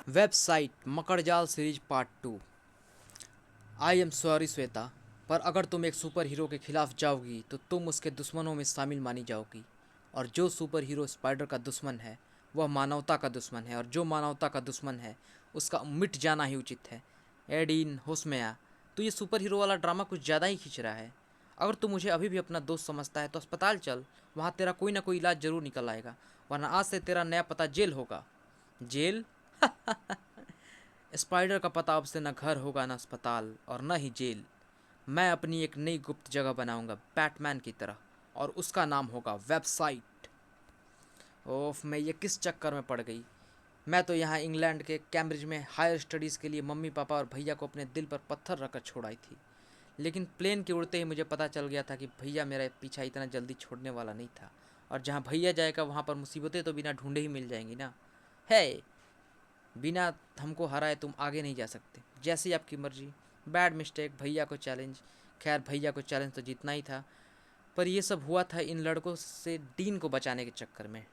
Website मकड़जाल series part 2। I am sorry Shweta, पर अगर तुम एक सुपर हीरो के खिलाफ जाओगी तो तुम उसके दुश्मनों में शामिल मानी जाओगी। और जो सुपर हीरो स्पाइडर का दुश्मन है वह मानवता का दुश्मन है, और जो मानवता का दुश्मन है उसका मिट जाना ही उचित है। एडीन, होश में आ। तो ये सुपर हीरो वाला ड्रामा कुछ ज़्यादा ही खींच रहा है। अगर तू मुझे अभी भी अपना दोस्त समझता है तो अस्पताल चल, वहाँ तेरा कोई ना कोई इलाज जरूर निकल आएगा, वरना आज से तेरा नया पता जेल होगा। जेल? स्पाइडर का पता अब से न घर होगा, न अस्पताल और न ही जेल। मैं अपनी एक नई गुप्त जगह बनाऊंगा बैटमैन की तरह, और उसका नाम होगा वेबसाइट। ओफ, मैं ये किस चक्कर में पड़ गई। मैं तो यहाँ इंग्लैंड के कैम्ब्रिज में हायर स्टडीज़ के लिए मम्मी पापा और भैया को अपने दिल पर पत्थर रखकर छोड़ आई थी। लेकिन प्लेन के उड़ते ही मुझे पता चल गया था कि भैया मेरा पीछा इतना जल्दी छोड़ने वाला नहीं था। और जहाँ भैया जाएगा वहाँ पर मुसीबतें तो बिना ढूंढे ही मिल जाएंगी ना। है, बिना हमको हराए तुम आगे नहीं जा सकते, जैसी आपकी मर्जी। बैड मिस्टेक, भैया को चैलेंज। खैर, भैया को चैलेंज तो जीतना ही था, पर यह सब हुआ था इन लड़कों से डीन को बचाने के चक्कर में।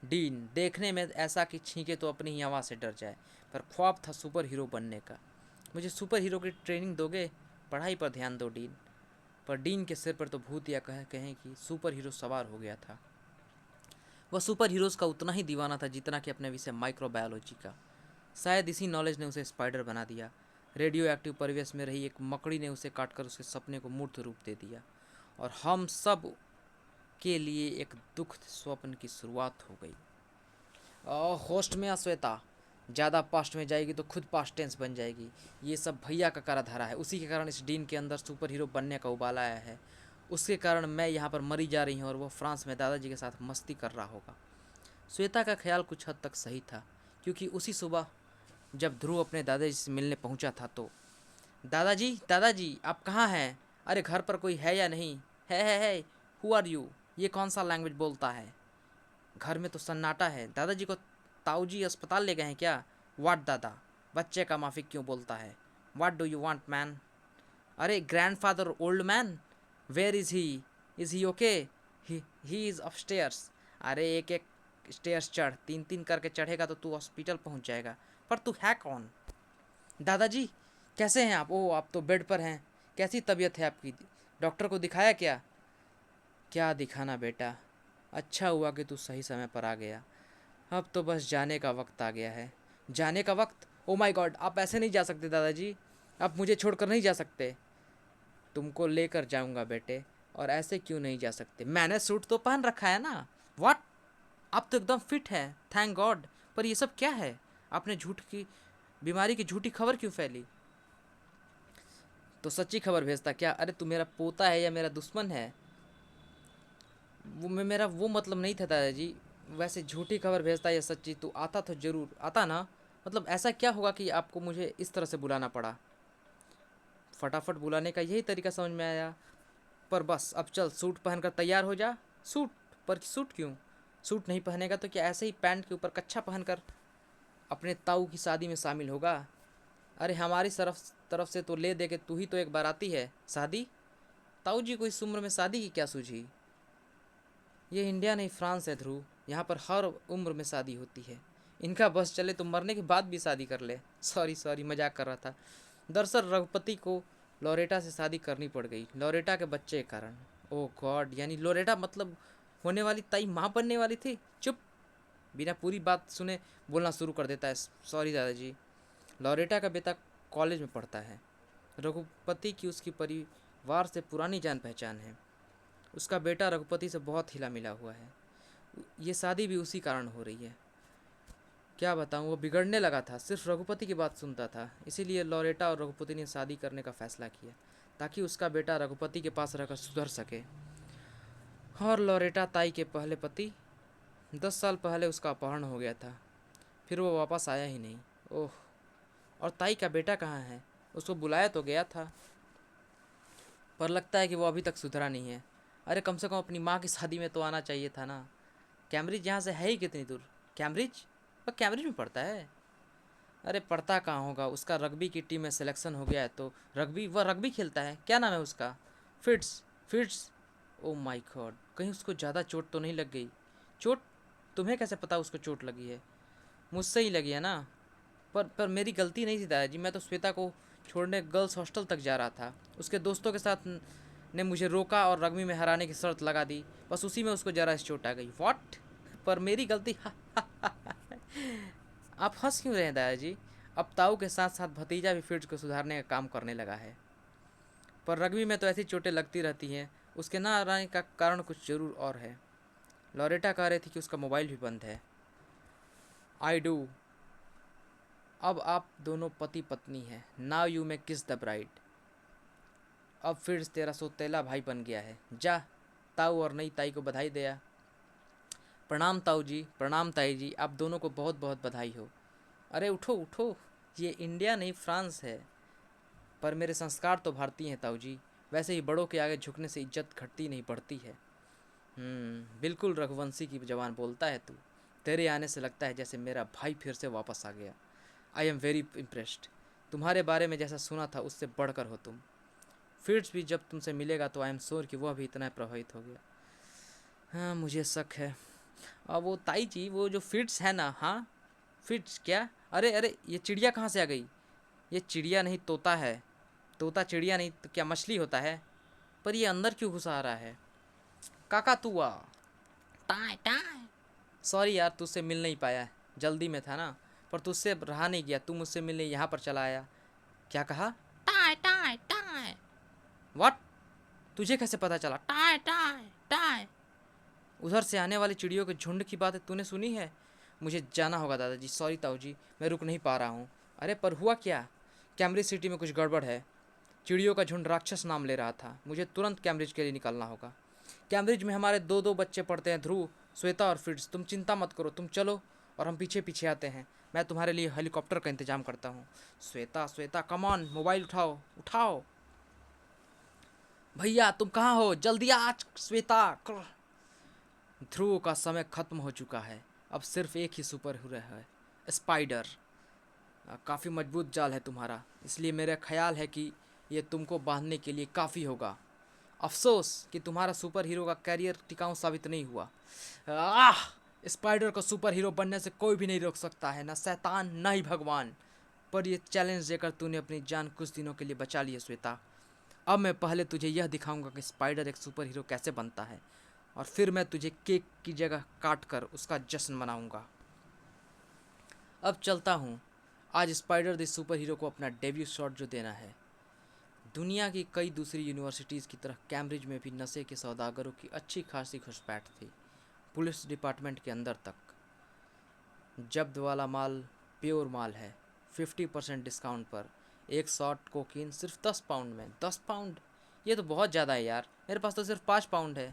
डीन देखने में ऐसा कि छींके तो अपनी ही आवाज़ से डर जाए, पर ख्वाब था सुपर हीरो बनने का। मुझे सुपर हीरो की ट्रेनिंग दोगे? पढ़ाई पर ध्यान दो डीन। पर डीन के सिर पर तो भूत या कहें कि सुपर हीरो सवार हो गया था। वह सुपर हीरोज़ का उतना ही दीवाना था जितना कि अपने विषय माइक्रोबायोलॉजी का। शायद इसी नॉलेज ने उसे स्पाइडर बना दिया। रेडियो एक्टिव परिवेश में रही एक मकड़ी ने उसे काटकर उसके सपने को मूर्त रूप दे दिया, और हम सब के लिए एक दुख स्वप्न की शुरुआत हो गई। होस्ट में अश्वेता, ज़्यादा पास्ट में जाएगी तो खुद पास्ट टेंस बन जाएगी। ये सब भैया का कराधारा है, उसी के कारण इस डीन के अंदर सुपर हीरो बनने का उबाल आया है। उसके कारण मैं यहाँ पर मरी जा रही हूँ और वो फ्रांस में दादाजी के साथ मस्ती कर रहा होगा। श्वेता का ख्याल कुछ हद तक सही था, क्योंकि उसी सुबह जब ध्रुव अपने दादाजी से मिलने पहुंचा था तो, दादाजी दादाजी आप कहाँ हैं? अरे घर पर कोई है या नहीं? है, हु आर यू? ये कौन सा लैंग्वेज बोलता है? घर में तो सन्नाटा है। दादाजी को ताऊजी अस्पताल ले गए हैं क्या? वाट दादा, बच्चे का माफिक क्यों बोलता है? What do you want man? अरे grandfather old man, where is he? Is he okay? He is upstairs. अरे एक एक स्टेयर्स चढ़, तीन तीन करके चढ़ेगा तो तू हॉस्पिटल पहुंच जाएगा। पर तू है कौन? दादाजी कैसे हैं आप? ओह, आप तो बेड पर हैं। कैसी तबीयत है आपकी? डॉक्टर को दिखाया क्या? क्या दिखाना बेटा, अच्छा हुआ कि तू सही समय पर आ गया। अब तो बस जाने का वक्त आ गया है। जाने का वक्त? ओ माय गॉड, आप ऐसे नहीं जा सकते दादाजी। आप मुझे छोड़कर नहीं जा सकते। तुमको लेकर जाऊंगा बेटे। और ऐसे क्यों नहीं जा सकते? मैंने सूट तो पहन रखा है ना। व्हाट? आप तो एकदम फिट है, थैंक गॉड। पर ये सब क्या है? आपने झूठ की बीमारी की झूठी खबर क्यों फैली? तो सच्ची खबर भेजता क्या? अरे तू मेरा पोता है या मेरा दुश्मन है? वो मैं मेरा वो मतलब नहीं था दादाजी। वैसे झूठी खबर भेजता या सच्ची, तू आता तो जरूर आता ना। मतलब ऐसा क्या होगा कि आपको मुझे इस तरह से बुलाना पड़ा? फटाफट बुलाने का यही तरीका समझ में आया। पर बस अब चल, सूट पहनकर तैयार हो जा। सूट? पर सूट क्यों? सूट नहीं पहनेगा तो क्या ऐसे ही पैंट के ऊपर कच्छा पहनकर अपने ताऊ की शादी में शामिल होगा? अरे हमारी तरफ से तो ले दे के तू ही तो एक बाराती है। शादी? ताऊ जी को इस उम्र में शादी की क्या सूझी? ये इंडिया नहीं फ्रांस है ध्रुव, यहाँ पर हर उम्र में शादी होती है। इनका बस चले तो मरने के बाद भी शादी कर ले। सॉरी सॉरी, मजाक कर रहा था। दरअसल रघुपति को लोरेटा से शादी करनी पड़ गई, लोरेटा के बच्चे के कारण। ओह गॉड, यानी लोरेटा मतलब होने वाली ताई माँ बनने वाली थी? चुप, बिना पूरी बात सुने बोलना शुरू कर देता है। सॉरी दादाजी। लोरेटा का बेटा कॉलेज में पढ़ता है। रघुपति की उसकी परिवार से पुरानी जान पहचान है। उसका बेटा रघुपति से बहुत हिला मिला हुआ है। ये शादी भी उसी कारण हो रही है। क्या बताऊँ, वो बिगड़ने लगा था, सिर्फ रघुपति की बात सुनता था। इसीलिए लोरेटा और रघुपति ने शादी करने का फैसला किया, ताकि उसका बेटा रघुपति के पास रहकर सुधर सके। और लोरेटा ताई के पहले पति, 10 साल पहले उसका अपहरण हो गया था, फिर वो वापस आया ही नहीं। ओह, और ताई का बेटा कहाँ है? उसको बुलाया तो गया था, पर लगता है कि वो अभी तक सुधरा नहीं है। अरे कम से कम अपनी माँ की शादी में तो आना चाहिए था ना। कैम्ब्रिज यहाँ से है ही कितनी दूर? कैम्ब्रिज? वह कैम्ब्रिज में पढ़ता है? अरे पढ़ता कहाँ होगा, उसका रग्बी की टीम में सिलेक्शन हो गया है तो वह रग्बी खेलता है। क्या नाम है उसका? Fits. Fits? Oh my God, कहीं उसको ज़्यादा चोट तो नहीं लग गई? चोट? तुम्हें कैसे पता उसको चोट लगी है? मुझसे ही लगी है ना। पर मेरी गलती नहीं थी दादाजी, मैं तो श्वेता को छोड़ने गर्ल्स हॉस्टल तक जा रहा था। उसके दोस्तों के साथ ने मुझे रोका और रग्बी में हराने की शर्त लगा दी। बस उसी में उसको जरा सी चोट आ गई। व्हाट? पर मेरी गलती आप हंस क्यों रहे हैं दादाजी? अब ताऊ के साथ साथ भतीजा भी फील्ड को सुधारने का काम करने लगा है। पर रग्बी में तो ऐसी चोटें लगती रहती हैं। उसके ना आने का कारण कुछ ज़रूर और है। लॉरेटा कह रही थी कि उसका मोबाइल भी बंद है। I do. अब आप दोनों पति पत्नी हैं। नाउ यू मे किस द ब्राइड। अब फिर तेरा सौतेला भाई बन गया है। जा ताऊ और नई ताई को बधाई दिया। प्रणाम ताऊ जी, प्रणाम ताई जी, आप दोनों को बहुत बहुत बधाई हो। अरे उठो उठो, ये इंडिया नहीं फ्रांस है। पर मेरे संस्कार तो भारतीय हैं ताऊ जी। वैसे ही बड़ों के आगे झुकने से इज्जत घटती नहीं बढ़ती है। बिल्कुल रघुवंशी की जवान बोलता है तू। तेरे आने से लगता है जैसे मेरा भाई फिर से वापस आ गया। I am very impressed. तुम्हारे बारे में जैसा सुना था उससे बढ़कर हो तुम। फिट्स भी जब तुमसे मिलेगा तो आई एम श्योर कि वह भी इतना प्रभावित हो गया। हाँ मुझे शक है। अब वो ताई जी, वो जो फिट्स है ना, हाँ फिट्स क्या? अरे अरे, ये चिड़िया कहाँ से आ गई? ये चिड़िया नहीं तोता है। तोता चिड़िया नहीं तो क्या मछली होता है? पर ये अंदर क्यों घुसा आ रहा है? काकातुआ। टाय टाय। सॉरी यार, तुझसे मिल नहीं पाया, जल्दी में था ना। पर तुझसे रहा नहीं गया, तू मुझसे मिलने यहाँ पर चला आया। क्या कहा? टाय टाय टाय। व्हाट? तुझे कैसे पता चला? टाय टाय टाय। उधर से आने वाली चिड़ियों के झुंड की बात तूने सुनी है? मुझे जाना होगा दादाजी। सॉरी ताऊ जी, मैं रुक नहीं पा रहा हूँ। अरे पर हुआ क्या? कैम्ब्रिज सिटी में कुछ गड़बड़ है। चिड़ियों का झुंड राक्षस नाम ले रहा था। मुझे तुरंत कैम्ब्रिज के लिए निकलना होगा। कैम्ब्रिज में हमारे दो दो बच्चे पढ़ते हैं, ध्रुव, श्वेता और फिट्स। तुम चिंता मत करो, तुम चलो और हम पीछे पीछे आते हैं। मैं तुम्हारे लिए हेलीकॉप्टर का इंतजाम करता हूँ। Shweta Shweta come on, mobile उठाओ उठाओ। भैया तुम कहाँ हो? जल्दी आ श्वेता। ध्रुव का समय खत्म हो चुका है। अब सिर्फ एक ही सुपर हीरो है, स्पाइडर। काफ़ी मजबूत जाल है तुम्हारा, इसलिए मेरा ख्याल है कि ये तुमको बांधने के लिए काफ़ी होगा। अफसोस कि तुम्हारा सुपर हीरो का करियर टिकाऊ साबित नहीं हुआ। आह! स्पाइडर को सुपर हीरो बनने से कोई भी नहीं रोक सकता है, ना शैतान ना ही भगवान। पर ये चैलेंज देकर तूने अपनी जान कुछ दिनों के लिए बचा ली है श्वेता। अब मैं पहले तुझे यह दिखाऊंगा कि स्पाइडर एक सुपर हीरो कैसे बनता है, और फिर मैं तुझे केक की जगह काट कर उसका जश्न मनाऊंगा। अब चलता हूँ। आज स्पाइडर द सुपर हीरो को अपना डेब्यू शॉट जो देना है। दुनिया की कई दूसरी यूनिवर्सिटीज़ की तरह कैम्ब्रिज में भी नशे के सौदागरों की अच्छी खासी घुसपैठ थी। पुलिस डिपार्टमेंट के अंदर तक। जब्त वाला माल प्योर माल है, 50% डिस्काउंट पर। एक शॉट कोकीन सिर्फ 10 पाउंड में। 10 पाउंड? ये तो बहुत ज़्यादा है यार, मेरे पास तो सिर्फ 5 पाउंड है।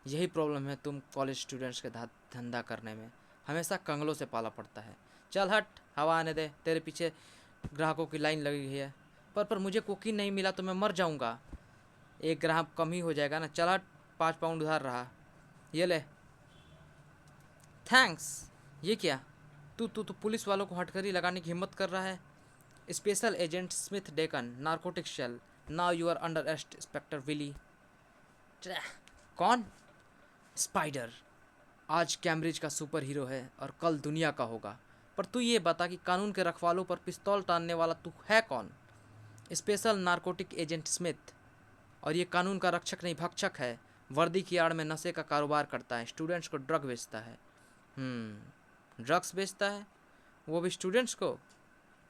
यही प्रॉब्लम है तुम कॉलेज स्टूडेंट्स के धंधा करने में, हमेशा कंगलों से पाला पड़ता है। चल हट, हवा आने दे, तेरे पीछे ग्राहकों की लाइन लगी है। पर मुझे कोकीन नहीं मिला तो मैं मर जाऊंगा। एक ग्राहक कम ही हो जाएगा ना। चल हट, 5 पाउंड उधार रहा, ये ले। थैंक्स। ये क्या? तू पुलिस वालों को हटकरी लगाने की हिम्मत कर रहा है? Special agent Smith Deacon, narcotic cell. Now you are under arrest inspector Willy. कौन? स्पाइडर। आज कैम्ब्रिज का सुपर हीरो है और कल दुनिया का होगा। पर तू ये बता कि कानून के रखवालों पर पिस्तौल तानने वाला तू है कौन? Special narcotic agent Smith. और ये कानून का रक्षक नहीं भक्षक है। वर्दी की आड़ में नशे का कारोबार करता है, स्टूडेंट्स को ड्रग बेचता है। ड्रग्स बेचता है, वो भी स्टूडेंट्स को?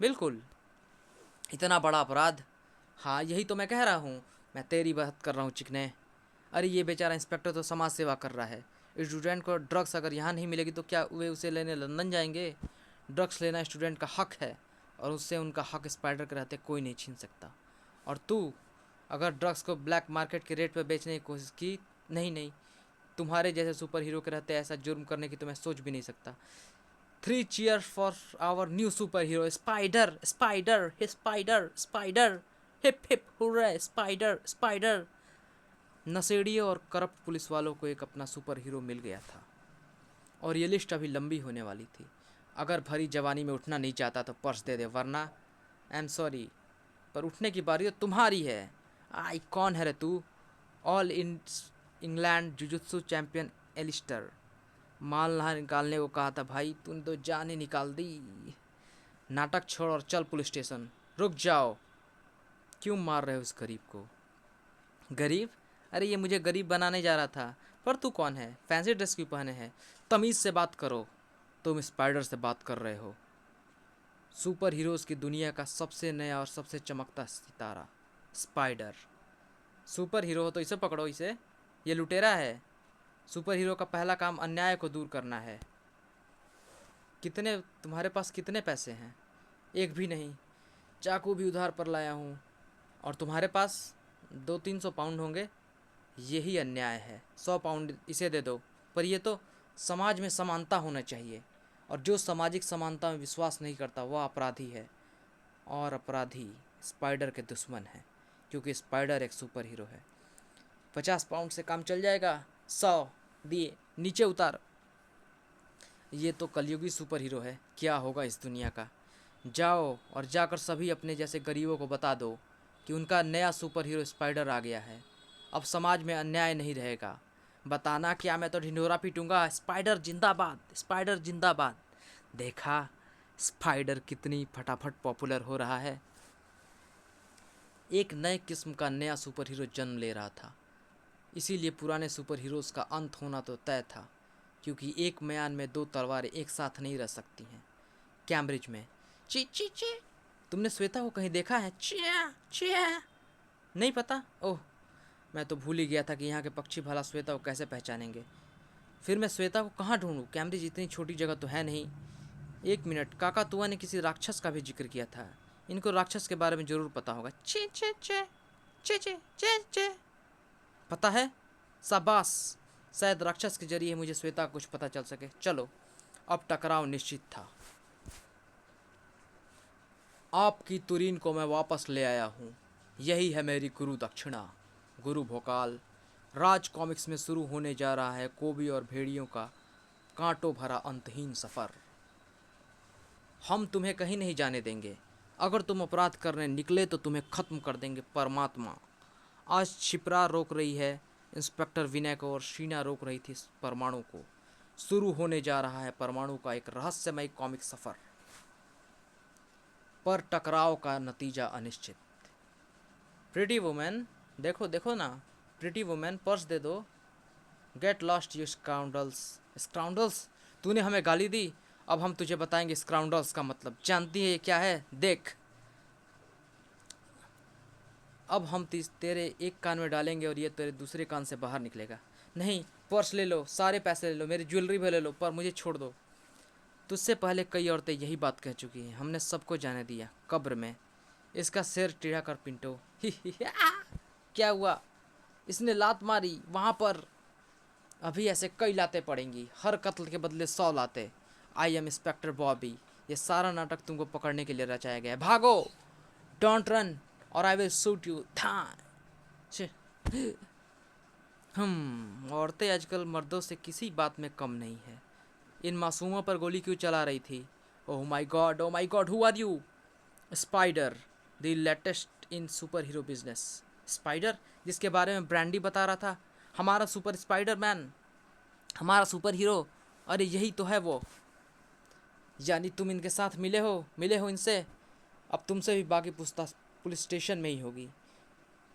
बिल्कुल। इतना बड़ा अपराध? हाँ यही तो मैं कह रहा हूँ। मैं तेरी बात कर रहा हूँ चिकने। अरे ये बेचारा इंस्पेक्टर तो समाज सेवा कर रहा है। स्टूडेंट को ड्रग्स अगर यहाँ नहीं मिलेगी तो क्या वे उसे लेने लंदन जाएंगे? ड्रग्स लेना स्टूडेंट का हक है, और उससे उनका हक स्पाइडर के रहते कोई नहीं छीन सकता। और तू अगर ड्रग्स को ब्लैक मार्केट के रेट पर बेचने की कोशिश की, नहीं नहीं, तुम्हारे जैसे सुपर हीरो के रहते ऐसा जुर्म करने की तो मैं सोच भी नहीं सकता। 3 cheers for our new super hero spider. Spider spider spider. Hip hip hurray spider spider. नशेड़ियों और करप्ट पुलिस वालों को एक अपना सुपर हीरो मिल गया था, और ये लिस्ट अभी लंबी होने वाली थी। अगर भरी जवानी में उठना नहीं चाहता तो पर्स दे दे, वरना आई एम सॉरी, पर उठने की बारी तो तुम्हारी है। आई कौन है रे तू? All in England jujutsu champion Alistair. माल ना निकालने को कहा था भाई, तूने तो जान ही निकाल दी। नाटक छोड़ और चल पुलिस स्टेशन। रुक जाओ, क्यों मार रहे हो उस गरीब को? गरीब? अरे ये मुझे गरीब बनाने जा रहा था। पर तू कौन है? फैंसी ड्रेस क्यों पहने है? तमीज़ से बात करो। तुम स्पाइडर से बात कर रहे हो, सुपर हीरोज़ की दुनिया का सबसे नया और सबसे चमकता सितारा स्पाइडर। सुपर हीरो हो तो इसे पकड़ो, इसे। ये लुटेरा है। सुपर हीरो का पहला काम अन्याय को दूर करना है। कितने तुम्हारे पास कितने पैसे हैं? एक भी नहीं। चाकू भी उधार पर लाया हूँ। और तुम्हारे पास 200-300 पाउंड होंगे। यही अन्याय है। 100 पाउंड इसे दे दो। पर ये तो समाज में समानता होना चाहिए, और जो सामाजिक समानता में विश्वास नहीं करता वह अपराधी है, और अपराधी स्पाइडर के दुश्मन है, क्योंकि स्पाइडर एक सुपर हीरो है। 50 पाउंड से काम चल जाएगा। 100 दिए, नीचे उतार। ये तो कलयुगी सुपर हीरो है, क्या होगा इस दुनिया का? जाओ और जाकर सभी अपने जैसे गरीबों को बता दो कि उनका नया सुपर हीरो स्पाइडर आ गया है। अब समाज में अन्याय नहीं रहेगा। बताना क्या, मैं तो ढिंढोरा पीटूंगा। स्पाइडर जिंदाबाद, स्पाइडर जिंदाबाद। देखा स्पाइडर कितनी फटाफट पॉपुलर हो रहा है। एक नए किस्म का नया सुपर हीरो जन्म ले रहा था। इसीलिए पुराने सुपर हीरोज़ का अंत होना तो तय था, क्योंकि एक म्यान में 2 तलवारें एक साथ नहीं रह सकती हैं। कैम्ब्रिज में ची ची ची। तुमने श्वेता को कहीं देखा है? Chia chia. नहीं पता? ओह, मैं तो भूल ही गया था कि यहाँ के पक्षी भला श्वेता को कैसे पहचानेंगे। फिर मैं श्वेता को कहाँ ढूंढूं? कैम्ब्रिज इतनी छोटी जगह तो है नहीं। 1 मिनट, काकातुआ ने किसी राक्षस का भी जिक्र किया था। इनको राक्षस के बारे में ज़रूर पता होगा। चे चे चे चे चे चे चे। पता है? शाबाश। शायद राक्षस के जरिए मुझे श्वेता का कुछ पता चल सके। चलो, अब टकराव निश्चित था। आपकी तुरीन को मैं वापस ले आया हूँ। यही है मेरी गुरु दक्षिणा। गुरु भोकाल। राज कॉमिक्स में शुरू होने जा रहा है कोबी और भेड़ियों का कांटों भरा अंतहीन सफ़र। हम तुम्हें कहीं नहीं जाने देंगे। अगर तुम अपराध करने निकले तो तुम्हें ख़त्म कर देंगे परमात्मा। आज शिप्रा रोक रही है इंस्पेक्टर विनय को, और शीना रोक रही थी परमाणु को। शुरू होने जा रहा है परमाणु का एक रहस्यमय कॉमिक सफ़र, पर टकराव का नतीजा अनिश्चित। प्रिटी वुमेन, देखो देखो ना, प्रिटी वुमेन पर्स दे दो। Get lost you scoundrels. Scoundrels? तूने हमें गाली दी, अब हम तुझे बताएंगे स्काउंडल्स का मतलब। जानती है ये क्या है? देख, अब हम तेरे एक कान में डालेंगे और ये तेरे दूसरे कान से बाहर निकलेगा। नहीं, पर्स ले लो, सारे पैसे ले लो, मेरी ज्वेलरी भी ले लो, पर मुझे छोड़ दो। तुझसे पहले कई औरतें यही बात कह चुकी हैं। हमने सबको जाने दिया कब्र में। इसका सिर टेढ़ा कर पिंटो। क्या हुआ? इसने लात मारी वहाँ पर। अभी ऐसे कई लातें पड़ेंगी, हर कत्ल के बदले 100 लातें। I am inspector Bobby. ये सारा नाटक तुमको पकड़ने के लिए रचाया गया है। भागो, डोंट रन और आई विल शूट यू। था। औरतें आजकल मर्दों से किसी बात में कम नहीं है। इन मासूमों पर गोली क्यों चला रही थी? Oh my God, oh my God, who are you? Spider, the latest in superhero business. Spider, जिसके बारे में ब्रांडी बता रहा था। हमारा सुपर स्पाइडर मैन, हमारा सुपर हीरो। अरे यही तो है वो। यानी तुम इनके साथ मिले हो इनसे। अब तुमसे भी बाकी पूछताछ पुलिस स्टेशन में ही होगी।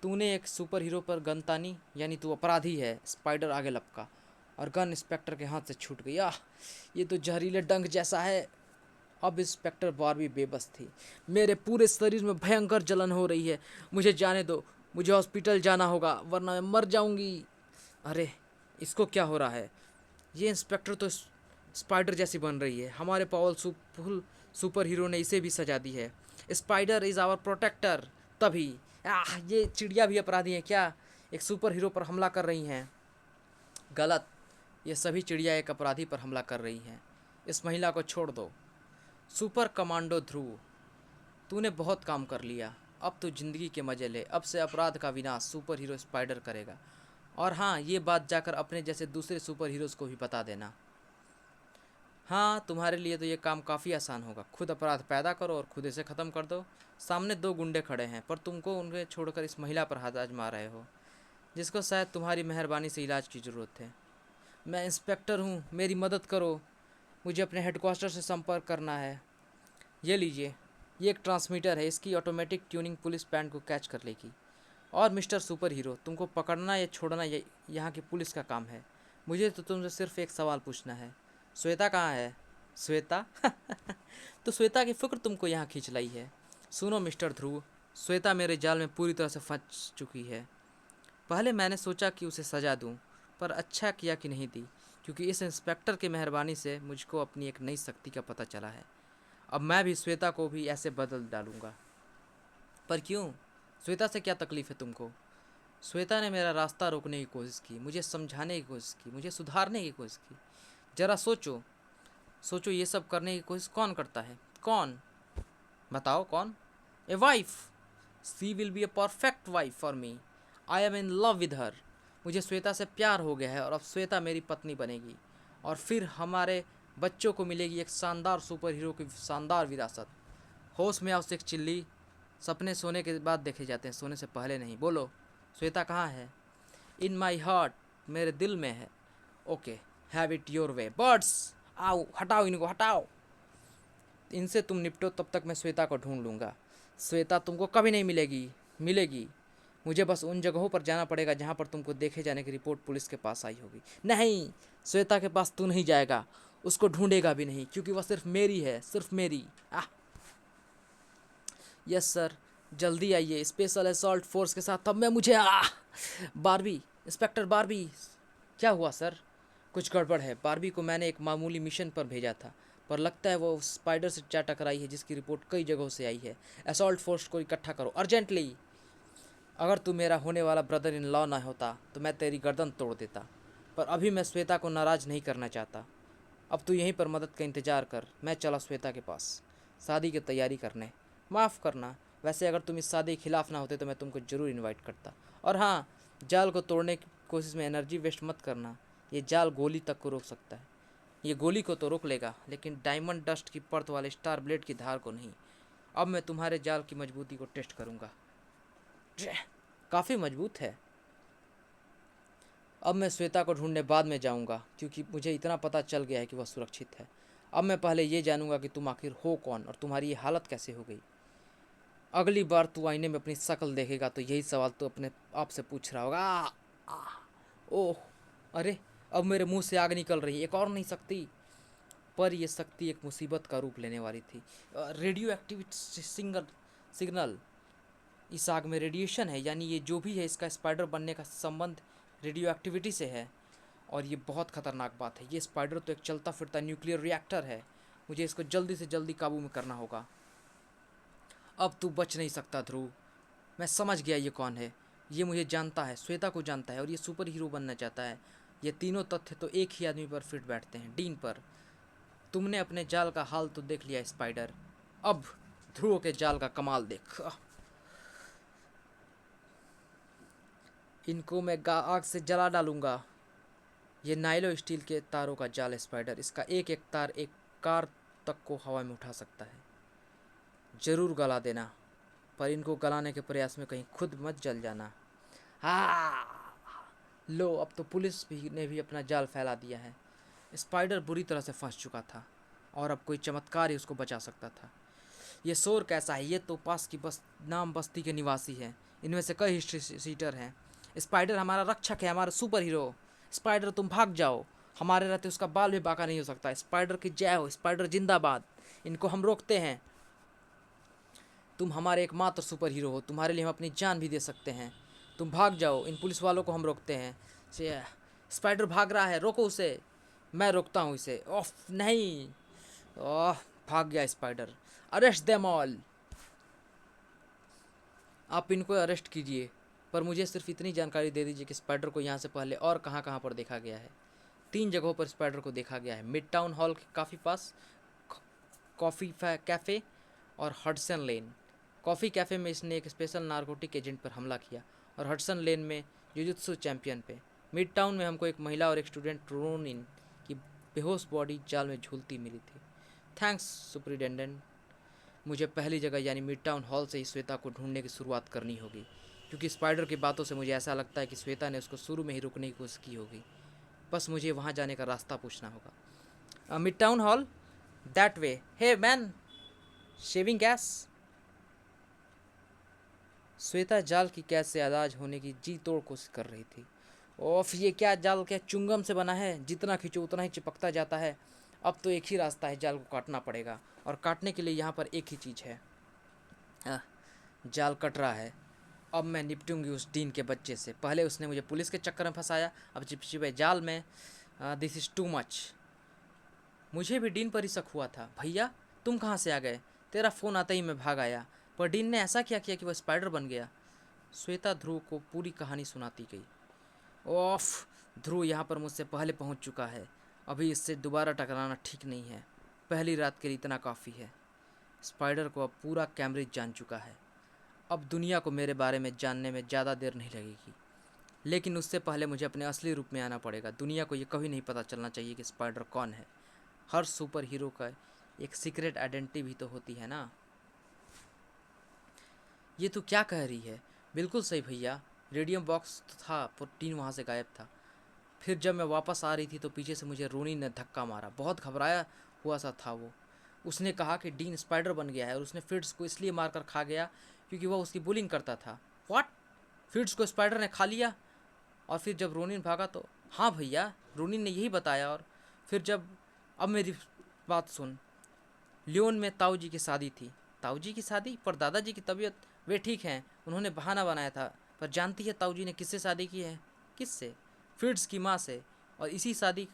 तूने एक सुपर हीरो पर गन तानी, यानी तू अपराधी है। स्पाइडर आगे लपका और गन इंस्पेक्टर के हाथ से छूट गई। ये तो जहरीले डंक जैसा है। अब इंस्पेक्टर बारबी बेबस थी। मेरे पूरे शरीर में भयंकर जलन हो रही है। मुझे जाने दो, मुझे हॉस्पिटल जाना होगा वरना मैं मर जाऊंगी। अरे इसको क्या हो रहा है? ये इंस्पेक्टर तो स्पाइडर जैसी बन रही है। हमारे पावरफुल सुपर हीरो ने इसे भी सजा दी है। Spider is our protector. तभी ये चिड़िया भी अपराधी हैं क्या? एक सुपर हीरो पर हमला कर रही हैं। गलत, ये सभी चिड़िया एक अपराधी पर हमला कर रही हैं। इस महिला को छोड़ दो। सुपर कमांडो ध्रुव, तूने बहुत काम कर लिया। अब तो ज़िंदगी के मज़े ले। अब से अपराध का विनाश सुपर हीरो स्पाइडर करेगा। और हाँ, ये बात जाकर अपने जैसे दूसरे सुपर हीरोज़ को भी बता देना। हाँ, तुम्हारे लिए तो ये काम काफ़ी आसान होगा। खुद अपराध पैदा करो और खुद इसे ख़त्म कर दो। सामने 2 गुंडे खड़े हैं, पर तुमको उन्हें छोड़कर इस महिला पर हाथ आजमा रहे हो, जिसको शायद तुम्हारी मेहरबानी से इलाज की ज़रूरत है। मैं इंस्पेक्टर हूँ, मेरी मदद करो। मुझे अपने हेडक्वार्टर से संपर्क करना है। ये लीजिए, ये एक ट्रांसमीटर है, इसकी ऑटोमेटिक ट्यूनिंग पुलिस बैंड को कैच कर लेगी। और मिस्टर सुपर हीरो, तुमको पकड़ना या छोड़ना ये यहाँ की पुलिस का काम है। मुझे तो तुमसे सिर्फ एक सवाल पूछना है, श्वेता कहाँ है? श्वेता? तो श्वेता की फिक्र तुमको यहाँ खींच लाई है। सुनो मिस्टर ध्रुव, श्वेता मेरे जाल में पूरी तरह से फंस चुकी है। पहले मैंने सोचा कि उसे सज़ा दूं, पर अच्छा किया कि नहीं दी, क्योंकि इस इंस्पेक्टर की मेहरबानी से मुझको अपनी एक नई शक्ति का पता चला है। अब मैं भी श्वेता को भी ऐसे बदल डालूंगा। पर क्यों? श्वेता से क्या तकलीफ़ है तुमको? श्वेता ने मेरा रास्ता रोकने की कोशिश की, मुझे समझाने की कोशिश की, मुझे सुधारने की कोशिश की। ज़रा सोचो, सोचो ये सब करने की कोशिश कौन करता है? कौन? बताओ कौन? A wife. She will be a perfect wife for me. I am in love with her. मुझे श्वेता से प्यार हो गया है और अब श्वेता मेरी पत्नी बनेगी, और फिर हमारे बच्चों को मिलेगी एक शानदार सुपर हीरो की शानदार विरासत। होश में आओ सिख चिल्ली, सपने सोने के बाद देखे जाते हैं, सोने से पहले नहीं। बोलो, श्वेता कहाँ है? इन माई हार्ट, मेरे दिल में है। Okay, have it your way birds. आओ, हटाओ इनको, हटाओ। इनसे तुम निपटो, तब तक मैं श्वेता को ढूंढ लूँगा। श्वेता तुमको कभी नहीं मिलेगी। मिलेगी। मुझे बस उन जगहों पर जाना पड़ेगा जहाँ पर तुमको देखे जाने की रिपोर्ट पुलिस के पास आई होगी। नहीं, श्वेता के पास तू नहीं जाएगा, उसको ढूंढेगा भी नहीं, क्योंकि वह सिर्फ मेरी है, सिर्फ मेरी। यस सर, जल्दी आइए स्पेशल असॉल्ट फोर्स के साथ। तब मैं मुझे बारबी, इंस्पेक्टर बारबी। क्या हुआ सर? कुछ गड़बड़ है। बारबी को मैंने एक मामूली मिशन पर भेजा था, पर लगता है वो उस स्पाइडर से जा टकराई है जिसकी रिपोर्ट कई जगहों से आई है। असॉल्ट फोर्स को इकट्ठा करो अर्जेंटली। अगर तू मेरा होने वाला ब्रदर इन लॉ ना होता तो मैं तेरी गर्दन तोड़ देता, पर अभी मैं श्वेता को नाराज़ नहीं करना चाहता। अब तू यहीं पर मदद का इंतज़ार कर, मैं चला श्वेता के पास शादी की तैयारी करने। माफ़ करना, वैसे अगर तुम इस शादी के खिलाफ़ ना होते तो मैं तुमको ज़रूर इनवाइट करता। और हाँ, जाल को तोड़ने की कोशिश में एनर्जी वेस्ट मत करना, ये जाल गोली तक को रोक सकता है। ये गोली को तो रोक लेगा, लेकिन डायमंड डस्ट की परत वाले स्टार ब्लेड की धार को नहीं। अब मैं तुम्हारे जाल की मजबूती को टेस्ट करूँगा। काफ़ी मजबूत है। अब मैं श्वेता को ढूंढने बाद में जाऊंगा, क्योंकि मुझे इतना पता चल गया है कि वह सुरक्षित है। अब मैं पहले ये जानूंगा कि तुम आखिर हो कौन और तुम्हारी ये हालत कैसे हो गई। अगली बार तू आईने में अपनी शक्ल देखेगा तो यही सवाल तू अपने आप से पूछ रहा होगा। ओह, अरे, अब मेरे मुंह से आग निकल रही, एक और नहीं सकती। पर यह शक्ति एक मुसीबत का रूप लेने वाली थी। Radio activity signal. इस आग में रेडिएशन है, यानी ये जो भी है इसका स्पाइडर बनने का संबंध रेडियो एक्टिविटी से है। और ये बहुत ख़तरनाक बात है। ये स्पाइडर तो एक चलता फिरता न्यूक्लियर रिएक्टर है। मुझे इसको जल्दी से जल्दी काबू में करना होगा। अब तू बच नहीं सकता ध्रुव। मैं समझ गया ये कौन है। ये मुझे जानता है, श्वेता को जानता है, और ये सुपर हीरो बनना चाहता है। ये तीनों तथ्य तो एक ही आदमी पर फिट बैठते हैं, डीन पर। तुमने अपने जाल का हाल तो देख लिया स्पाइडर, अब ध्रुव के जाल का कमाल देख। इनको मैं आग से जला डालूंगा। ये नाइलो स्टील के तारों का जाल है स्पाइडर, इसका एक एक तार एक कार तक को हवा में उठा सकता है। ज़रूर गला देना, पर इनको गलाने के प्रयास में कहीं खुद मत जल जाना। हाँ, लो, अब तो पुलिस ने भी अपना जाल फैला दिया है। स्पाइडर बुरी तरह से फंस चुका था, और अब कोई चमत्कार ही उसको बचा सकता था। ये शोर कैसा है? ये तो पास की नाम बस्ती के निवासी हैं। इनमें से कई हिस्ट्री सीटर हैं। स्पाइडर हमारा रक्षक है, हमारा सुपर हीरो। स्पाइडर तुम भाग जाओ, हमारे रहते उसका बाल भी बाका नहीं हो सकता। स्पाइडर की जय हो, स्पाइडर जिंदाबाद। इनको हम रोकते हैं। तुम हमारे एकमात्र सुपर हीरो हो, तुम्हारे लिए हम अपनी जान भी दे सकते हैं। तुम भाग जाओ, इन पुलिस वालों को हम रोकते हैं। स्पाइडर भाग रहा है, रोको उसे। मैं रोकता हूँ इसे। ऑफ नहीं। ओह, भाग गया स्पाइडर। Arrest them all. आप इनको अरेस्ट कीजिए, पर मुझे सिर्फ इतनी जानकारी दे दीजिए कि स्पाइडर को यहाँ से पहले और कहाँ कहाँ पर देखा गया है। 3 जगहों पर स्पाइडर को देखा गया है, मिड टाउन हॉल के काफ़ी पास, कॉफ़ी कैफ़े और हडसन लेन। कॉफ़ी कैफ़े में इसने एक स्पेशल नारकोटिक एजेंट पर हमला किया, और हडसन लेन में जुजुत्सु चैंपियन पे। मिड टाउन में हमको एक महिला और एक स्टूडेंट रोनिन की बेहोश बॉडी जाल में झूलती मिली थी। Thanks superintendent. मुझे पहली जगह यानी मिड टाउन हॉल से ही श्वेता को ढूंढने की शुरुआत करनी होगी, क्योंकि स्पाइडर की बातों से मुझे ऐसा लगता है कि श्वेता ने उसको शुरू में ही रोकने की कोशिश की होगी। बस मुझे वहाँ जाने का रास्ता पूछना होगा। Midtown hall, that way. Hey man, shaving gas. Shweta जाल की कैद से आजाद होने की जी तोड़ कोशिश कर रही थी। ओफ, ये क्या जाल, क्या चुंगम से बना है? जितना खींचो उतना ही चिपकता जाता है। अब तो एक ही रास्ता है, जाल को काटना पड़ेगा, और काटने के लिए यहाँ पर एक ही चीज़ है। आह, जाल कट रहा है। अब मैं निपटूंगी उस डीन के बच्चे से। पहले उसने मुझे पुलिस के चक्कर में फंसाया, अब चिपचिपे जाल में। This is too much. मुझे भी डीन पर ही शक हुआ था। भैया, तुम कहाँ से आ गए? तेरा फ़ोन आते ही मैं भाग आया, पर डीन ने ऐसा क्या किया कि वह स्पाइडर बन गया? श्वेता ध्रुव को पूरी कहानी सुनाती गई। ओफ, ध्रुव यहाँ पर मुझसे पहले पहुँच चुका है। अभी इससे दोबारा टकराना ठीक नहीं है। पहली रात के लिए इतना काफ़ी है। स्पाइडर को अब पूरा कैम्ब्रिज जान चुका है। अब दुनिया को मेरे बारे में जानने में ज़्यादा देर नहीं लगेगी, लेकिन उससे पहले मुझे अपने असली रूप में आना पड़ेगा। दुनिया को ये कभी नहीं पता चलना चाहिए कि स्पाइडर कौन है। हर सुपर हीरो का एक सीक्रेट आइडेंटिटी भी तो होती है ना। ये तू क्या कह रही है? बिल्कुल सही भैया, रेडियम बॉक्स तो था पर टीन वहाँ से गायब था। फिर जब मैं वापस आ रही थी तो पीछे से मुझे रोनी ने धक्का मारा। बहुत घबराया हुआ सा था वो। उसने कहा कि डीन स्पाइडर बन गया है, और उसने फिट्स को इसलिए मारकर खा गया क्योंकि वह उसकी बुलिंग करता था। व्हाट? फिट्स को स्पाइडर ने खा लिया? और फिर जब रोनिन भागा तो? हाँ भैया, रोनिन ने यही बताया। और फिर जब, अब मेरी बात सुन। लियोन में ताऊ जी की शादी थी। ताऊ जी की शादी? पर दादाजी की तबीयत, वे ठीक हैं, उन्होंने बहाना बनाया था। पर जानती है ताऊ जी ने किससे शादी की है? किससे? फिट्स की माँ से। और इसी शादी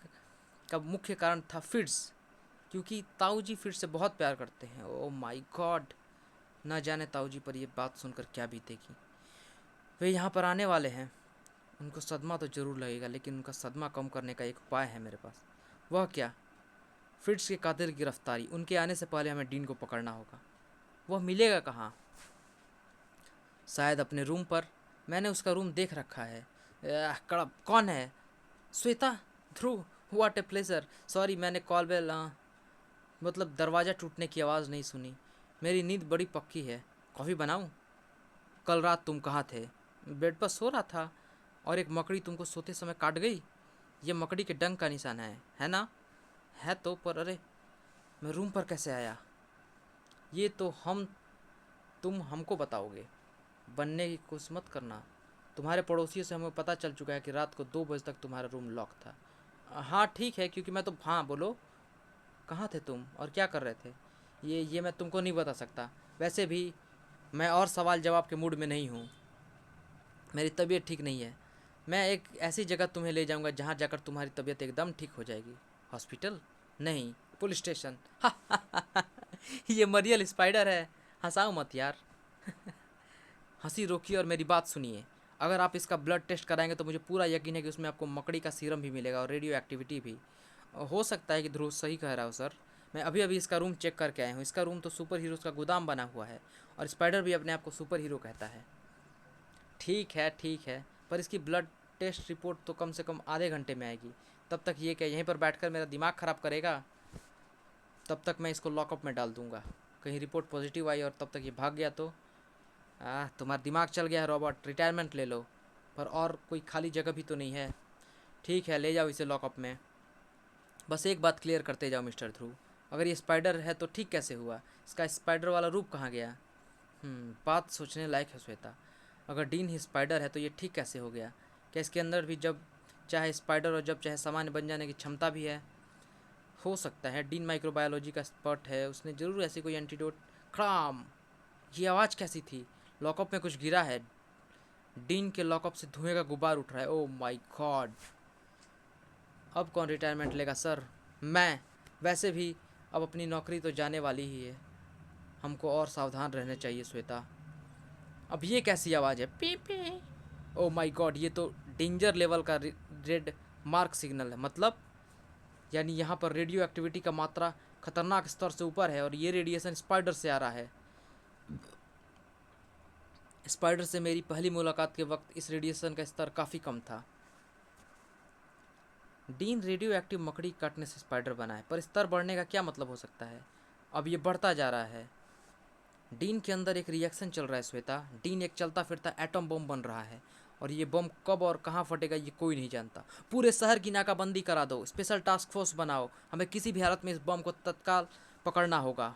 का मुख्य कारण था फिट्स, क्योंकि ताऊ जी फिट्स से बहुत प्यार करते हैं। ओह माय गॉड, ना जाने ताऊ जी पर यह बात सुनकर क्या बीतेगी। वे यहाँ पर आने वाले हैं। उनको सदमा तो ज़रूर लगेगा, लेकिन उनका सदमा कम करने का एक उपाय है मेरे पास। वह क्या? फिट्स के कातिल की गिरफ्तारी। उनके आने से पहले हमें डीन को पकड़ना होगा। वह मिलेगा कहाँ? शायद अपने रूम पर। मैंने उसका रूम देख रखा है। कड़प, कौन है? श्वेता, ध्रुव, व्हाट ए प्लेजर। सॉरी, मैंने कॉल बेल, मतलब दरवाज़ा टूटने की आवाज़ नहीं सुनी। मेरी नींद बड़ी पक्की है। कॉफ़ी बनाऊँ? कल रात तुम कहाँ थे? बेड पर सो रहा था, और एक मकड़ी तुमको सोते समय काट गई। ये मकड़ी के डंक का निशान है ना? है तो, पर अरे, मैं रूम पर कैसे आया? ये तो तुम हमको बताओगे। बनने की कोशिश मत करना। तुम्हारे पड़ोसियों से हमें पता चल चुका है कि रात को 2 बजे तक तुम्हारा रूम लॉक था। हाँ ठीक है, क्योंकि मैं तो, हाँ बोलो, कहाँ थे तुम और क्या कर रहे थे? ये मैं तुमको नहीं बता सकता। वैसे भी मैं और सवाल जवाब के मूड में नहीं हूँ। मेरी तबीयत ठीक नहीं है। मैं एक ऐसी जगह तुम्हें ले जाऊँगा जहाँ जाकर तुम्हारी तबीयत एकदम ठीक हो जाएगी। हॉस्पिटल? नहीं, पुलिस स्टेशन। ये मरियल स्पाइडर है। हंसाओ मत यार। हंसी रोकिए और मेरी बात सुनिए। अगर आप इसका ब्लड टेस्ट कराएंगे तो मुझे पूरा यकीन है कि उसमें आपको मकड़ी का सीरम भी मिलेगा और रेडियो एक्टिविटी भी। हो सकता है कि ध्रुव सही कह रहा हो सर। मैं अभी अभी इसका रूम चेक करके आया हूँ। इसका रूम तो सुपर हीरोज़ का गोदाम बना हुआ है, और स्पाइडर भी अपने आप को सुपर हीरो कहता है। ठीक है, पर इसकी ब्लड टेस्ट रिपोर्ट तो कम से कम आधे घंटे में आएगी। तब तक ये क्या यहीं पर बैठकर मेरा दिमाग ख़राब करेगा? तब तक मैं इसको लॉकअप में डाल दूँगा। कहीं रिपोर्ट पॉजिटिव आई और तब तक ये भाग गया तो? तुम्हारा दिमाग चल गया है रॉबर्ट, रिटायरमेंट ले लो। पर और कोई खाली जगह भी तो नहीं है। ठीक है, ले जाओ इसे लॉकअप में। बस एक बात क्लियर करते जाओ मिस्टर ध्रुव, अगर ये स्पाइडर है तो ठीक कैसे हुआ? इसका स्पाइडर वाला रूप कहाँ गया? बात सोचने लायक है श्वेता। अगर डीन ही स्पाइडर है तो ये ठीक कैसे हो गया? क्या इसके अंदर भी जब चाहे स्पाइडर और जब चाहे सामान्य बन जाने की क्षमता भी है? हो सकता है। डीन माइक्रोबायोलॉजी का एक्सपर्ट है, उसने ज़रूर ऐसी कोई एंटीडोट। खड़ाम! ये आवाज़ कैसी थी? लॉकअप में कुछ गिरा है। डीन के लॉकअप से धुएं का गुब्बार उठ रहा है। ओह माय गॉड! अब कौन रिटायरमेंट लेगा सर? मैं। वैसे भी अब अपनी नौकरी तो जाने वाली ही है। हमको और सावधान रहना चाहिए श्वेता। अब ये कैसी आवाज़ है? P P. Oh my God, ये तो डेंजर लेवल का रेड मार्क सिग्नल है। मतलब, यानी यहाँ पर रेडियो एक्टिविटी का मात्रा खतरनाक स्तर से ऊपर है, और ये रेडिएशन स्पाइडर से आ रहा है। स्पाइडर से मेरी पहली मुलाकात के वक्त इस रेडिएशन का स्तर काफ़ी कम था। डीन रेडियो एक्टिव मकड़ी काटने से स्पाइडर बना है, पर स्तर बढ़ने का क्या मतलब हो सकता है? अब ये बढ़ता जा रहा है। डीन के अंदर एक रिएक्शन चल रहा है श्वेता। डीन एक चलता फिरता एटम बम बन रहा है, और ये बम कब और कहाँ फटेगा ये कोई नहीं जानता। पूरे शहर की नाकाबंदी करा दो, स्पेशल टास्क फोर्स बनाओ, हमें किसी भी हालत में इस बम को तत्काल पकड़ना होगा।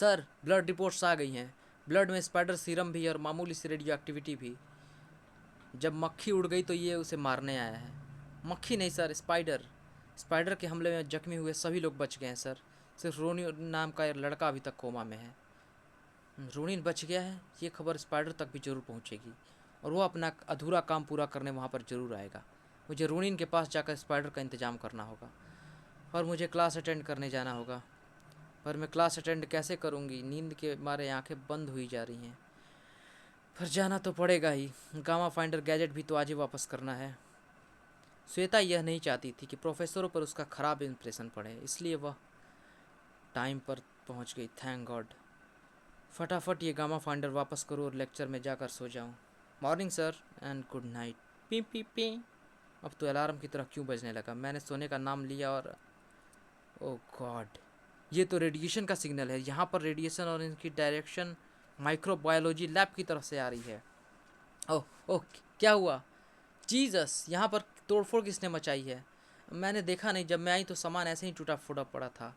सर ब्लड रिपोर्ट्स आ गई हैं, ब्लड में स्पाइडर सीरम भी और मामूली सी रेडियो एक्टिविटी भी। जब मक्खी उड़ गई तो ये उसे मारने आया है। मक्खी नहीं सर, स्पाइडर। स्पाइडर के हमले में जख्मी हुए सभी लोग बच गए हैं सर, सिर्फ रोनी नाम का एक लड़का अभी तक कोमा में है। रोनिन बच गया है, ये खबर स्पाइडर तक भी जरूर पहुंचेगी और वो अपना अधूरा काम पूरा करने वहाँ पर जरूर आएगा। मुझे रोनिन के पास जाकर स्पाइडर का इंतज़ाम करना होगा और मुझे क्लास अटेंड करने जाना होगा। पर मैं क्लास अटेंड कैसे करूँगी, नींद के मारे आंखें बंद हुई जा रही हैं। पर जाना तो पड़ेगा ही, गामा फाइंडर गैजेट भी तो आज ही वापस करना है। श्वेता यह नहीं चाहती थी कि प्रोफेसरों पर उसका ख़राब इंप्रेशन पड़े, इसलिए वह टाइम पर पहुंच गई। Thank God. फटाफट ये गामा फाइंडर वापस करो और लेक्चर में जाकर सो जाऊं। Morning sir and good night. P P P. अब तो अलार्म की तरह क्यों बजने लगा? मैंने सोने का नाम लिया और ओह गॉड, ये तो रेडिएशन का सिग्नल है। यहाँ पर रेडिएशन और इनकी डायरेक्शन माइक्रोबायोलॉजी लैब की तरफ से आ रही है। ओह ओह, क्या हुआ? जीसस, यहाँ पर तोड़फोड़ किसने मचाई है? मैंने देखा नहीं, जब मैं आई तो सामान ऐसे ही टूटा फूटा पड़ा था।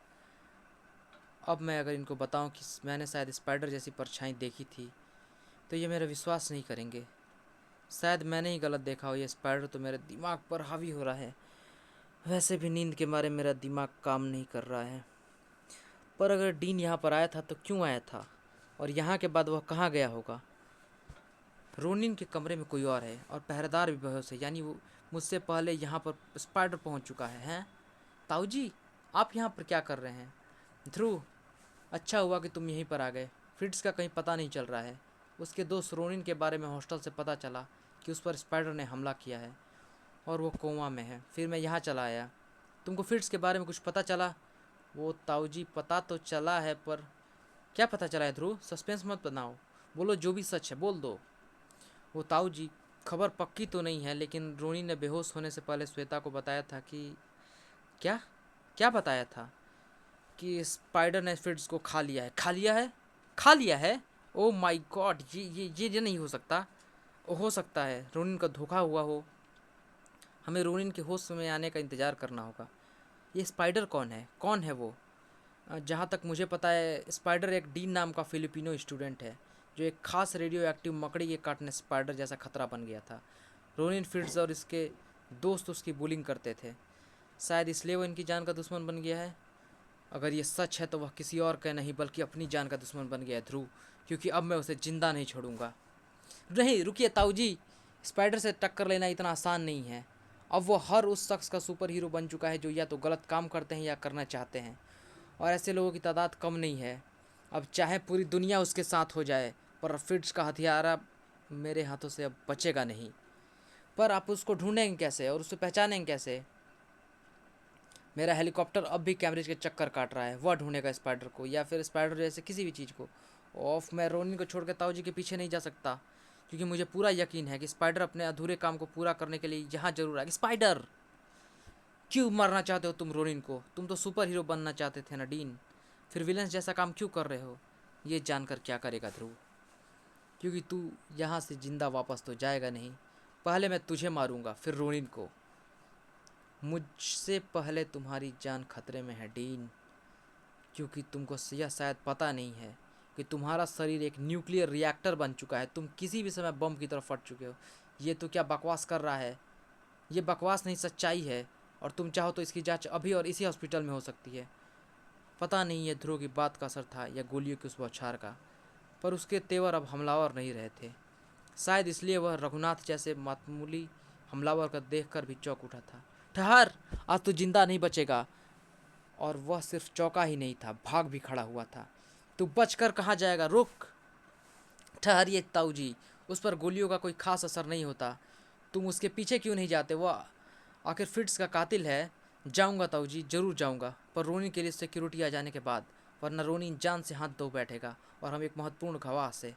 अब मैं अगर इनको बताऊं कि मैंने शायद स्पाइडर जैसी परछाई देखी थी तो ये मेरा विश्वास नहीं करेंगे। शायद मैंने ही गलत देखा हो, ये स्पाइडर तो मेरे दिमाग पर हावी हो रहा है। वैसे भी नींद के मारे मेरा दिमाग काम नहीं कर रहा है। पर अगर डीन यहाँ पर आया था तो क्यों आया था, और यहाँ के बाद वह कहाँ गया होगा? रोनिन के कमरे में कोई और है और पहरेदार भी बेहोश है, यानी वो मुझसे पहले यहाँ पर स्पाइडर पहुँच चुका है। हैं ताऊ जी, आप यहाँ पर क्या कर रहे हैं? ध्रुव, अच्छा हुआ कि तुम यहीं पर आ गए। फ्रिट्स का कहीं पता नहीं चल रहा है। उसके दोस्त रोनिन के बारे में हॉस्टल से पता चला कि उस पर स्पाइडर ने हमला किया है और वो कोमा में है। फिर मैं यहाँ चला आया। तुमको फ्रिट्स के बारे में कुछ पता चला? वो ताऊजी, पता तो चला है, पर क्या पता चला है ध्रुव? सस्पेंस मत बनाओ, बोलो जो भी सच है बोल दो। वो ताऊजी, खबर पक्की तो नहीं है, लेकिन रोनी ने बेहोश होने से पहले श्वेता को बताया था कि क्या क्या बताया था कि स्पाइडर ने फ्रिट्स को खा लिया है। खा लिया है? खा लिया है? ओ माय गॉड, ये नहीं हो सकता। हो सकता है रोनिन का धोखा हुआ हो। हमें रोनिन के होश में आने का इंतज़ार करना होगा। ये स्पाइडर कौन है? कौन है वो? जहाँ तक मुझे पता है, स्पाइडर एक डीन नाम का फिलिपिनो स्टूडेंट है जो एक खास रेडियो एक्टिव मकड़ी के काटने स्पाइडर जैसा खतरा बन गया था। रोनिन फिट्स और इसके दोस्त उसकी बुलिंग करते थे, शायद इसलिए वो इनकी जान का दुश्मन बन गया है। अगर ये सच है तो वह किसी और का नहीं बल्कि अपनी जान का दुश्मन बन गया है ध्रुव, क्योंकि अब मैं उसे जिंदा नहीं छोड़ूंगा। नहीं रुकिए ताऊ जी, स्पाइडर से टक्कर लेना इतना आसान नहीं है। अब वो हर उस शख्स का सुपर हीरो बन चुका है जो या तो गलत काम करते हैं या करना चाहते हैं, और ऐसे लोगों की तादाद कम नहीं है। अब चाहे पूरी दुनिया उसके साथ हो जाए, पर फिट्स का हथियारा मेरे हाथों से अब बचेगा नहीं। पर आप उसको ढूंढेंगे कैसे और उसे पहचानेंगे कैसे? मेरा हेलीकॉप्टर अब भी कैमरेज के चक्कर काट रहा है। वह ढूंढेगा स्पाइडर को या फिर स्पाइडर जैसे किसी भी चीज़ को। ऑफ, मैं रोनिन को छोड़कर ताऊ जी के पीछे नहीं जा सकता, क्योंकि मुझे पूरा यकीन है कि स्पाइडर अपने अधूरे काम को पूरा करने के लिए यहाँ जरूर आएगी। स्पाइडर, क्यों मारना चाहते हो तुम रोनिन को? तुम तो सुपर हीरो बनना चाहते थे ना डीन, फिर विलेंस जैसा काम क्यों कर रहे हो? ये जानकर क्या करेगा ध्रुव, क्योंकि तू यहाँ से जिंदा वापस तो जाएगा नहीं। पहले मैं तुझे मारूंगा, फिर रोनिन को। मुझसे पहले तुम्हारी जान खतरे में है डीन, क्योंकि तुमको यह शायद पता नहीं है कि तुम्हारा शरीर एक न्यूक्लियर रिएक्टर बन चुका है। तुम किसी भी समय बम की तरफ फट चुके हो। ये तो क्या बकवास कर रहा है? ये बकवास नहीं, सच्चाई है, और तुम चाहो तो इसकी जांच अभी और इसी हॉस्पिटल में हो सकती है। पता नहीं ये ध्रुव की बात का असर था या गोलियों की उस बौछार का, पर उसके तेवर अब हमलावर नहीं रहे थे। शायद इसलिए वह रघुनाथ जैसे मामूली हमलावर का देखकर भी चौंक उठा था। ठहर, आज तू जिंदा नहीं बचेगा। और वह सिर्फ चौंका ही नहीं था, भाग भी खड़ा हुआ था। तू बचकर कहाँ जाएगा? रुक, ठहरिए ताऊ जी, उस पर गोलियों का कोई खास असर नहीं होता। तुम उसके पीछे क्यों नहीं जाते? वह आखिर फिट्स का कातिल है। जाऊंगा ताऊ जी, जरूर जाऊंगा, पर रोनी के लिए सिक्योरिटी आ जाने के बाद, वरना रोनी जान से हाथ धो बैठेगा और हम एक महत्वपूर्ण गवाह से।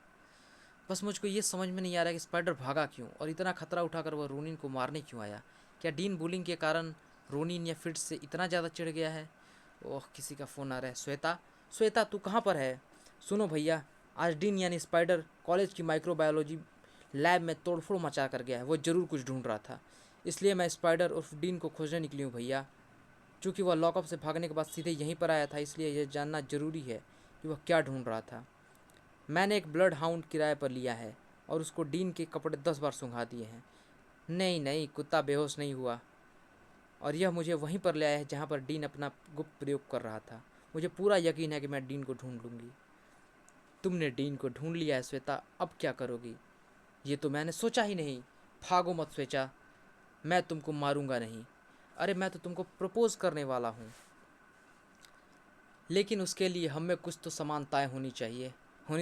बस मुझको ये समझ में नहीं आ रहा कि स्पाइडर भागा क्यों और इतना खतरा उठाकर वह रोनिन को मारने क्यों आया। क्या डीन बुलिंग के कारण रोनिन या फिट्स से इतना ज़्यादा चिढ़ गया है? ओह, किसी का फ़ोन आ रहा है। श्वेता, श्वेता तू कहाँ पर है? सुनो भैया, आज डीन यानी स्पाइडर कॉलेज की माइक्रोबायोलॉजी लैब में तोड़फोड़ मचा कर गया है। वो ज़रूर कुछ ढूंढ रहा था, इसलिए मैं स्पाइडर उर्फ डीन को खोजने निकली हूँ भैया। चूँकि वह लॉकअप से भागने के बाद सीधे यहीं पर आया था, इसलिए यह जानना ज़रूरी है कि वह क्या ढूंढ रहा था। मैंने एक ब्लड हाउंड किराए पर लिया है और उसको डीन के कपड़े 10 बार सूंघा दिए हैं। नहीं नहीं, कुत्ता बेहोश नहीं हुआ और यह मुझे वहीं पर ले आया है जहाँ पर डीन अपना गुप्त प्रयोग कर रहा था। मुझे पूरा यकीन है कि मैं डीन को ढूंढ लूँगी। तुमने डीन को ढूंढ लिया है श्वेता, अब क्या करोगी? ये तो मैंने सोचा ही नहीं। भागो मत श्वेता, मैं तुमको मारूंगा नहीं। अरे मैं तो तुमको प्रपोज करने वाला हूँ, लेकिन उसके लिए हम में कुछ तो समानताएं होनी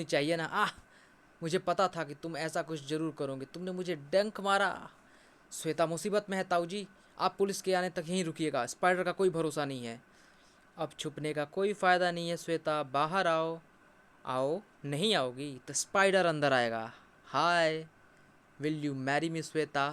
चाहिए ना। मुझे पता था कि तुम ऐसा कुछ जरूर करोगे, तुमने मुझे डंक मारा। श्वेता मुसीबत में है ताऊ जी, आप पुलिस के आने तक यहीं रुकिएगा, स्पाइडर का कोई भरोसा नहीं है। अब छुपने का कोई फ़ायदा नहीं है श्वेता, बाहर आओ। आओ, नहीं आओगी तो स्पाइडर अंदर आएगा। Hi, will you marry me Shweta?